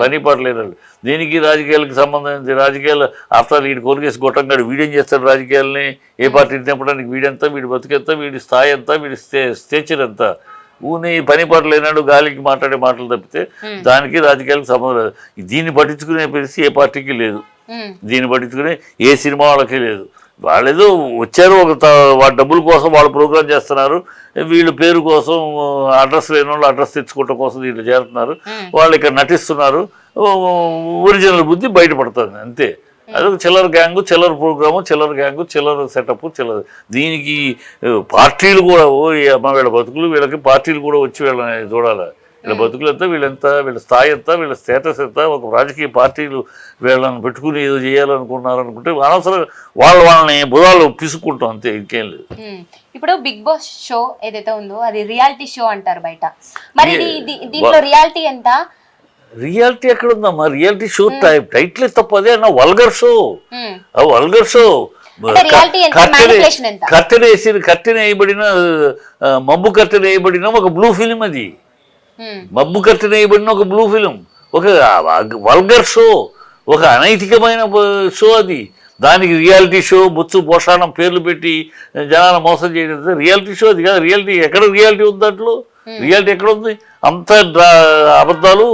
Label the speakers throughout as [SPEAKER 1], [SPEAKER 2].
[SPEAKER 1] పని పడలేదండి. దీనికి రాజకీయాలకు సంబంధించి రాజకీయాలు ఆఫ్టర్ వీడి కొలిగేసి గొట్టంగాడు వీడేం చేస్తాడు రాజకీయాలని, ఏ పార్టీని తెంపడానికి వీడెంత, వీడి బతుకెంత, వీడి స్థాయి ఎంత, వీడి స్టేచర్ ఎంత, ఊని పని పడలేనాడు గాలికి మాట్లాడే మాటలు తప్పితే దానికి రాజకీయాలకు సంబంధం లేదు. దీన్ని పట్టించుకునే పరిస్థితి ఏ పార్టీకి లేదు, దీన్ని పట్టించుకునే ఏ సినిమా వాళ్ళకి లేదు. వాళ్ళేదో వచ్చారు, వాళ్ళ డబ్బుల కోసం వాళ్ళు ప్రోగ్రామ్ చేస్తున్నారు, వీళ్ళ పేరు కోసం అడ్రస్ లేని వాళ్ళు అడ్రస్ తెచ్చుకోవటం కోసం దీంట్లో చేరుతున్నారు, వాళ్ళు ఇక్కడ నటిస్తున్నారు, ఒరిజినల్ బుద్ధి బయటపడుతుంది అంతే. అదొక చిల్లర గ్యాంగు, చిల్లర ప్రోగ్రాము, చిల్లర గ్యాంగు, చిల్లర సెటప్, చిల్లర. దీనికి పార్టీలు కూడా వీళ్ళ బతుకులు, వీళ్ళకి పార్టీలు కూడా వచ్చి వీళ్ళని చూడాలి. వీళ్ళ బతుకులు ఎంత, వీళ్ళెంత, వీళ్ళ స్థాయి ఎంత, వీళ్ళ స్టేటస్ ఎంత. ఒక రాజకీయ పార్టీలు వీళ్ళని పెట్టుకుని ఏదో చేయాలనుకున్నారనుకుంటే అనవసరం వాళ్ళని బుధాలు పిసుక్కుంటాం అంతే, ఇంకేం లేదు.
[SPEAKER 2] ఇప్పుడు బిగ్ బాస్ షో ఏదైతే ఉందో అది రియాలిటీ షో అంటారు బయట, మరి దీంట్లో రియాలిటీ ఎంత?
[SPEAKER 1] రియాలిటీ ఎక్కడ ఉందమ్మా? రియాలిటీ షో టైటిల్ తప్ప అదే అన్న వల్గర్ షో. వల్గర్ షో కట్టెన వేయబడిన మబ్బు కట్టెన వేయబడిన ఒక బ్లూ ఫిలిం, అది మబ్బు కట్టెన వేయబడిన ఒక బ్లూ ఫిలిం, ఒక వల్గర్ షో, ఒక అనైతికమైన షో అది. దానికి రియాలిటీ షో బొచ్చు పోషాణం పేర్లు పెట్టి జనాన్ని మోసం చేయడం రియాలిటీ షో అది కాదు. రియాలిటీ ఎక్కడ రియాలిటీ ఉంది దాంట్లో? రియాలిటీ ఎక్కడ ఉంది? అంత అబద్ధాలు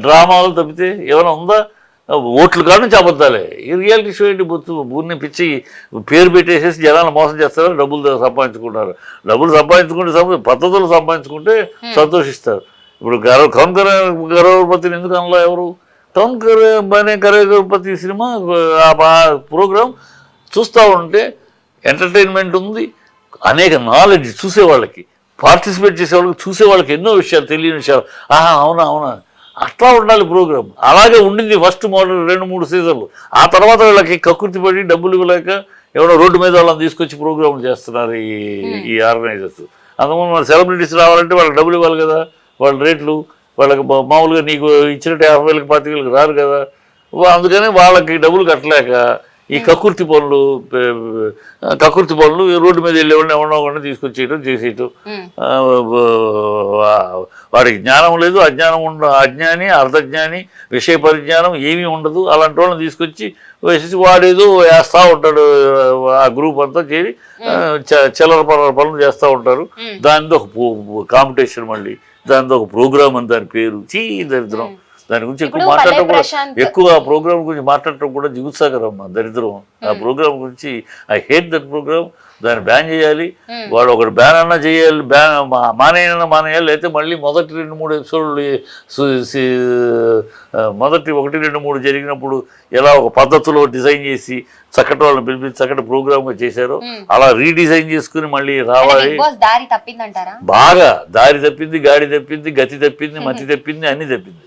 [SPEAKER 1] డ్రామాలు తప్పితే ఏమైనా ఉందా? ఓట్లు కాడ నుంచి అబద్ధాలే. ఈ రియాలిటీ షో ఏంటి? బొత్తు ఊరిని పిచ్చి పేరు పెట్టేసేసి జనాలను మోసం చేస్తారు, డబ్బులు సంపాదించుకుంటారు. డబ్బులు సంపాదించుకుంటే పద్ధతులు సంపాదించుకుంటే సంతోషిస్తారు. ఇప్పుడు కౌన్ కరోడ్పతిని ఎందుకు అనలా ఎవరు? కౌన్ కరోడ్పతి సినిమా ప్రోగ్రాం చూస్తూ ఉంటే ఎంటర్టైన్మెంట్ ఉంది, అనేక నాలెడ్జ్ చూసేవాళ్ళకి, పార్టిసిపేట్ చేసేవాళ్ళకి, చూసేవాళ్ళకి ఎన్నో విషయాలు, తెలియని విషయాలు. అవునా అవునా అట్లా ఉండాలి ప్రోగ్రామ్. అలాగే ఉండింది ఫస్ట్ మోడల్ 2-3 సీజన్లు. ఆ తర్వాత వీళ్ళకి కక్కుర్తి పడి డబ్బులు ఇవ్వలేక ఎవరో రోడ్డు మీద వాళ్ళని తీసుకొచ్చి ప్రోగ్రాంలు చేస్తున్నారు ఈ ఆర్గనైజర్స్. అందుకని మన సెలబ్రిటీస్ రావాలంటే వాళ్ళకి డబ్బులు ఇవ్వాలి కదా, వాళ్ళ రేట్లు వాళ్ళకి మామూలుగా నీకు ఇచ్చినట్టు 50,000 40,000 రారు కదా. అందుకని వాళ్ళకి డబ్బులు కట్టలేక ఈ కక్కుర్తి పనులు రోడ్డు మీద వెళ్ళేవాడిని ఎవరినో తీసుకొచ్చేయటం చేసేయటం. వాడికి జ్ఞానం లేదు, అజ్ఞాని అర్ధజ్ఞాని, విషయ పరిజ్ఞానం ఏమీ ఉండదు. అలాంటి వాళ్ళని తీసుకొచ్చి వేసేసి వాడేదో వేస్తూ ఉంటాడు. ఆ గ్రూప్ అంతా చేరి చిల్లర పనులు చేస్తూ ఉంటారు. దానితో ఒక కాంపిటీషన్, మళ్ళీ దానితో ఒక ప్రోగ్రామ్ అని దాని పేరు. దరిద్రం. దాని గురించి ఎక్కువ మాట్లాడటం కూడా, ఎక్కువ ఆ ప్రోగ్రామ్ గురించి మాట్లాడటం కూడా జిగుత్సాకరమ్మా, దరిద్రం. ఆ ప్రోగ్రామ్ గురించి ఐ హేట్ దట్ ప్రోగ్రామ్. దాన్ని బ్యాన్ చేయాలి. వాడు ఒకటి బ్యాన్ అన్నా చేయాలి, మానేయాలి. అయితే మళ్ళీ మొదటి 2-3 ఎపిసోడ్లు మొదటి 1-2-3 జరిగినప్పుడు ఎలా ఒక పద్ధతిలో డిజైన్ చేసి చక్కటి వాళ్ళని పిలిపించి చక్కటి ప్రోగ్రామ్గా చేశారో అలా రీడిజైన్ చేసుకుని మళ్ళీ రావాలి. బాగా దారి తప్పింది, గాడి తప్పింది, గతి తప్పింది, మతి తప్పింది, అన్ని తప్పింది.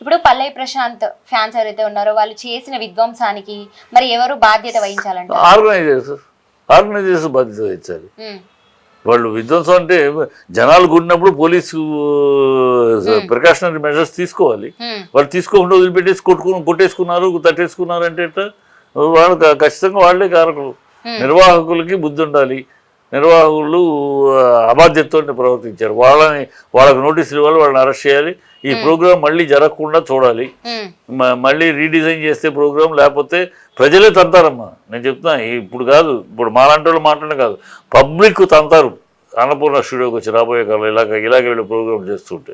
[SPEAKER 2] ఇప్పుడు పల్లవి ప్రశాంత్ ఫ్యాన్స్ ఎవరైతే ఉన్నారో వాళ్ళు చేసిన విధ్వంసానికి మరి ఎవరు బాధ్యత వహించాలంటే?
[SPEAKER 1] ఆర్గనైజర్స్ బాధ్యత వహించాలి. వాళ్ళు విధ్వంసం అంటే జనాలు కూడినప్పుడు పోలీసు ప్రికాషనరీ మెజర్స్ తీసుకోవాలి. వాళ్ళు తీసుకోకుండా వదిలిపెట్టేసి కొట్టేసుకున్నారు, తట్టేసుకున్నారు అంటే వాళ్ళు ఖచ్చితంగా వాళ్లే కారకులు. నిర్వాహకులకి బుద్ధి ఉండాలి. నిర్వాహకులు అబాధ్యతతో ప్రవర్తించారు. వాళ్ళకి నోటీసులు ఇవ్వాలి, వాళ్ళని అరెస్ట్ చేయాలి. ఈ ప్రోగ్రాం మళ్ళీ జరగకుండా చూడాలి. మళ్ళీ రీడిజైన్ చేస్తే ప్రోగ్రాం, లేకపోతే ప్రజలే తంతారమ్మా. నేను చెప్తున్నా, ఇప్పుడు కాదు, ఇప్పుడు మాలాంటి వాళ్ళు మాట్లాడడం కాదు, పబ్లిక్ తంతారు. అన్నపూర్ణ స్టూడియోకి వచ్చి రాబోయే కాలం ఇలాగే వీళ్ళు ప్రోగ్రామ్ చేస్తుంటే.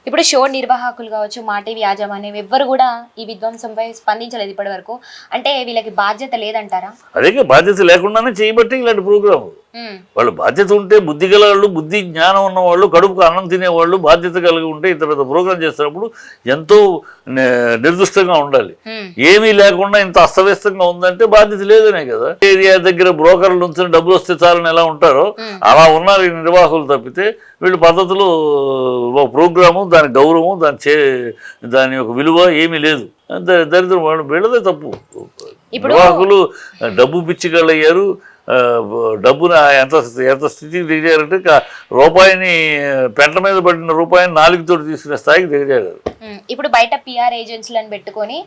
[SPEAKER 2] ఇప్పుడు షో నిర్వాహకులు కావచ్చు, మా టీవీ యాజమాన్యం ఎవ్వరు కూడా ఈ విధ్వంసంపై స్పందించలేదు ఇప్పటి వరకు. అంటే వీళ్ళకి బాధ్యత లేదంటారా?
[SPEAKER 1] అదే బాధ్యత లేకుండానే చేయబట్టి ఇలాంటి ప్రోగ్రాం. వాళ్ళు బాధ్యత ఉంటే, బుద్ధి గల వాళ్ళు, బుద్ధి జ్ఞానం ఉన్నవాళ్ళు, కడుపుకు అన్నం తినేవాళ్ళు బాధ్యత కలిగి ఉంటే ఇతర ప్రోగ్రాం చేస్తున్నప్పుడు ఎంతో నిర్దిష్టంగా ఉండాలి. ఏమీ లేకుండా ఇంత అస్తవ్యస్తంగా ఉందంటే బాధ్యత లేదనే కదా. ఏరియా దగ్గర బ్రోకర్లు నుంచి డబ్బులు వస్తే చాలని ఎలా ఉంటారో అలా ఉన్నారు ఈ నిర్వాహకులు. తప్పితే వీళ్ళు పద్ధతులు, ప్రోగ్రాము, దాని గౌరవం, దాని యొక్క విలువ ఏమీ లేదు. దరిద్రం. వాళ్ళు వీళ్ళదే తప్పు. నిర్వాహకులు డబ్బు పిచ్చిగాళ్ళయ్యారు. డబ్బున ఎంత స్థితికి దిగజారంటే రూపాయిని పెంట మీద పడిన రూపాయిని 4 తోటి తీసుకునే స్థాయికి దిగజారు.
[SPEAKER 2] ఇప్పుడు బయట పిఆర్ ఏజెన్సీలను పెట్టుకొని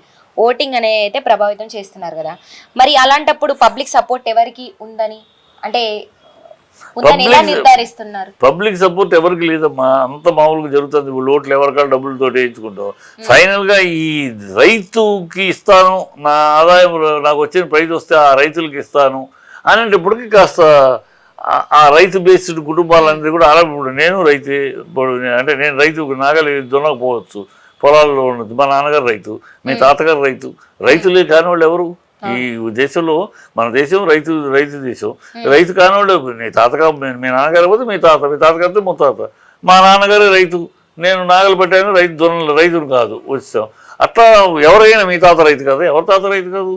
[SPEAKER 2] ఓటింగ్ అనేది అయితే ప్రభావితం చేస్తున్నారు కదా, మరి అలాంటప్పుడు పబ్లిక్ సపోర్ట్ ఎవరికి ఉందని అంటే ఉందని ఎలా నిర్ధారిస్తున్నారు?
[SPEAKER 1] పబ్లిక్ సపోర్ట్ ఎవరికి లేదమ్మా, అంత మామూలుగా జరుగుతుంది. ఓట్లు ఎవరికాల డబ్బులతో వేయించుకుంటాం. ఫైనల్ గా ఈ రైతుకి ఇస్తాను, నా ఆదాయం నాకు వచ్చిన ప్రైజ్ వస్తే ఆ రైతులకి ఇస్తాను అనేటప్పటికి కాస్త ఆ రైతు బేస్డ్ కుటుంబాలందరూ కూడా ఇప్పుడు నేను రైతు, అంటే నేను రైతు నాగలి దున్నకపోవచ్చు, పొలాల్లో ఉన్నది. మా నాన్నగారు రైతు, మీ తాతగారు రైతు. రైతులే కాని వాళ్ళు ఎవరు ఈ దేశంలో? మన దేశం రైతు దేశం. రైతు కానివాళ్ళు మీ తాతగారు, మీ నాన్నగారు పోతే మీ తాతగారితో ముత్తాత. మా నాన్నగారు రైతు, నేను నాగలు పెట్టాను, రైతును కాదు వచ్చాం. అట్లా ఎవరైనా మీ తాత రైతు కదా, ఎవరి తాత రైతు కాదు,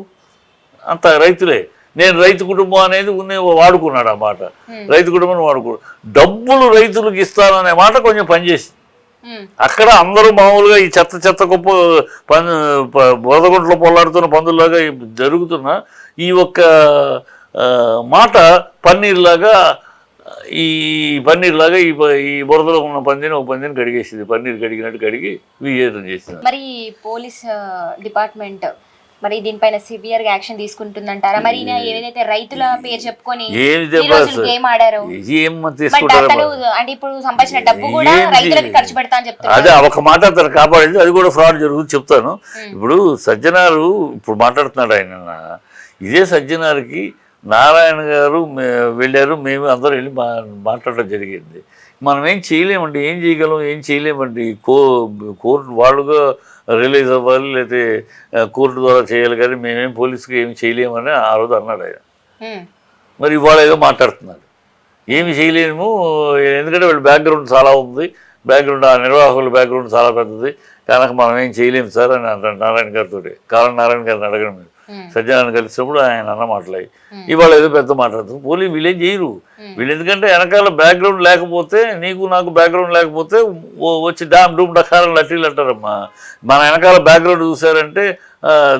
[SPEAKER 1] అంత రైతులే. నేను రైతు కుటుంబం అనేది వాడుకున్నాడు ఆ మాట, రైతు కుటుంబం వాడుకున్నాడు. డబ్బులు రైతులకు ఇస్తాననే మాట కొంచెం పనిచేసింది. అక్కడ అందరూ మామూలుగా ఈ చెత్త కుప్ప బురదగుంట్లో పొల్లాడుతున్న పందుల్లాగా జరుగుతున్న ఈ ఒక్క మాట పన్నీర్లాగా ఈ బురదలో ఉన్న పందిని ఒక పందిని కడిగేసింది. పన్నీర్ కడిగినట్టు కడిగి విజేతం చేసింది.
[SPEAKER 2] మరి పోలీస్ డిపార్ట్మెంట్ మరి దీనిపైన సివియర్ గా యాక్షన్ తీసుకుంటుందంటారా? మరి ఏదైతే రైతుల పేరు చెప్పుకొని గేమ్ ఆడారు, అంటే ఇప్పుడు సంపాదించిన డబ్బు కూడా రైతులకి ఖర్చు పెడతా అని చెప్తారు.
[SPEAKER 1] అదే ఒక మాట అతను కాపాడేది, అది కూడా ఫ్రాడ్ జరుగుతుంది చెప్తాను. ఇప్పుడు సజ్జనారు ఇప్పుడు మాట్లాడుతున్నాడు ఆయన, ఇదే సజ్జనారికి నారాయణ గారు వెళ్ళారు, మేము అందరూ వెళ్ళి మాట్లాడడం జరిగింది. మనం ఏం చేయలేమండి, ఏం చేయగలం, ఏం చేయలేమండి. కోర్టు వాళ్ళుగా రిలీజ్ అవ్వాలి, లేకపోతే కోర్టు ద్వారా చేయాలి, కానీ మేమేం పోలీసుకి ఏమి చేయలేమని ఆ రోజు అన్నాడు ఆయన. మరి ఇవాళ ఏదో మాట్లాడుతున్నాడు, ఏమి చేయలేము, ఎందుకంటే వీళ్ళ బ్యాక్గ్రౌండ్ చాలా ఉంది, బ్యాక్గ్రౌండ్ ఆ నిర్వాహకుల బ్యాక్గ్రౌండ్ చాలా పెద్దది కనుక మనం ఏం చేయలేము సార్ అని అంటాడు నారాయణ గారితో. నారాయణ గారిని అడగడం మీరు సజ్జనాన్ని కలిసినప్పుడు ఆయన అన్న మాటలయ్యి ఇవాళ ఏదో పెద్ద మాట్లాడుతుంది. పోలీ వీళ్ళేం చేయరు, వీళ్ళు ఎందుకంటే వెనకాల బ్యాక్గ్రౌండ్ లేకపోతే, నీకు నాకు బ్యాక్గ్రౌండ్ లేకపోతే వచ్చి డామ్ డూమ్ డకారం లట్టీలు అంటారమ్మా. మన వెనకాల బ్యాక్గ్రౌండ్ చూసారంటే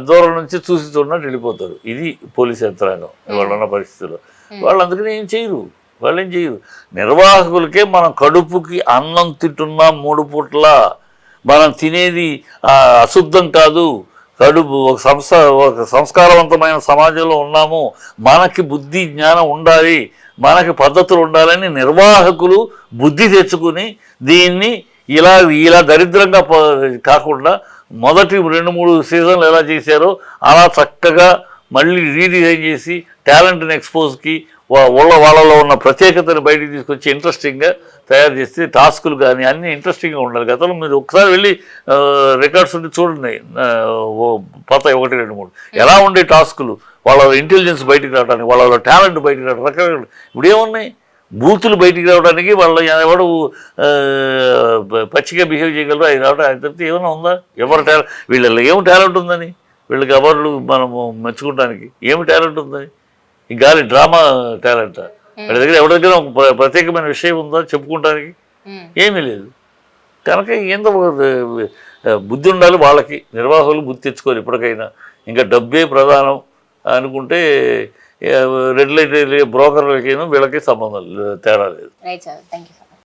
[SPEAKER 1] దూరం నుంచి చూసి చూడనట్టు వెళ్ళిపోతారు. ఇది పోలీస్ యంత్రాంగం ఇవాళ ఉన్న పరిస్థితుల్లో. వాళ్ళు అందుకని ఏం చేయరు, వాళ్ళేం చేయరు. నిర్వాహకులకే మనం కడుపుకి అన్నం తింటున్నాం 3 పూట్ల, మనం తినేది అశుద్ధం కాదు, కడుపు ఒక సంస్కారవంతమైన సమాజంలో ఉన్నాము, మనకి బుద్ధి జ్ఞానం ఉండాలి, మనకి పద్ధతులు ఉండాలని నిర్వాహకులు బుద్ధి తెచ్చుకుని దీన్ని ఇలా దరిద్రంగా కాకుండా మొదటి 2-3 సీజన్లు ఎలా చేశారో అలా చక్కగా మళ్ళీ రీడిజైన్ చేసి టాలెంట్ని ఎక్స్పోజ్కి వాళ్ళలో ఉన్న ప్రత్యేకతను బయటికి తీసుకొచ్చి ఇంట్రెస్టింగ్గా తయారు చేస్తే టాస్కులు కానీ అన్నీ ఇంట్రెస్టింగ్గా ఉండాలి. గతంలో మీరు ఒకసారి వెళ్ళి రికార్డ్స్ ఉండి చూడండి, పాత 1, 2, 3 ఎలా ఉండే టాస్కులు, వాళ్ళ ఇంటెలిజెన్స్ బయటికి రావడానికి, వాళ్ళ టాలెంట్ బయటికి రావడానికి రకరకాల. ఇప్పుడు ఏమున్నాయి, బూతులు బయటికి రావడానికి వాళ్ళ ఎవడు పచ్చిగా బిహేవ్ చేయగలరు, ఆయన రావడం. ఆయన తప్పితే ఏమైనా ఉందా? ఎవరు టాలెంట్, వీళ్ళలో ఏమి టాలెంట్ ఉందని, వీళ్ళకి అవార్డులు మనము మెచ్చుకోవడానికి ఏమి టాలెంట్ ఉందని? ఈ గాలి డ్రామా టాలెంట్ వాళ్ళ దగ్గర ఎవరి దగ్గర ఒక ప్రత్యేకమైన విషయం ఉందా చెప్పుకోవడానికి? ఏమీ లేదు. కనుక ఏందో బుద్ధి ఉండాలి వాళ్ళకి, నిర్వాహకులు బుద్ధి తెచ్చుకోరు ఇప్పటికైనా. ఇంకా డబ్బే ప్రధానం అనుకుంటే రెడ్ లైట్ బ్రోకర్లకి వీళ్ళకి సంబంధం తేడా లేదు.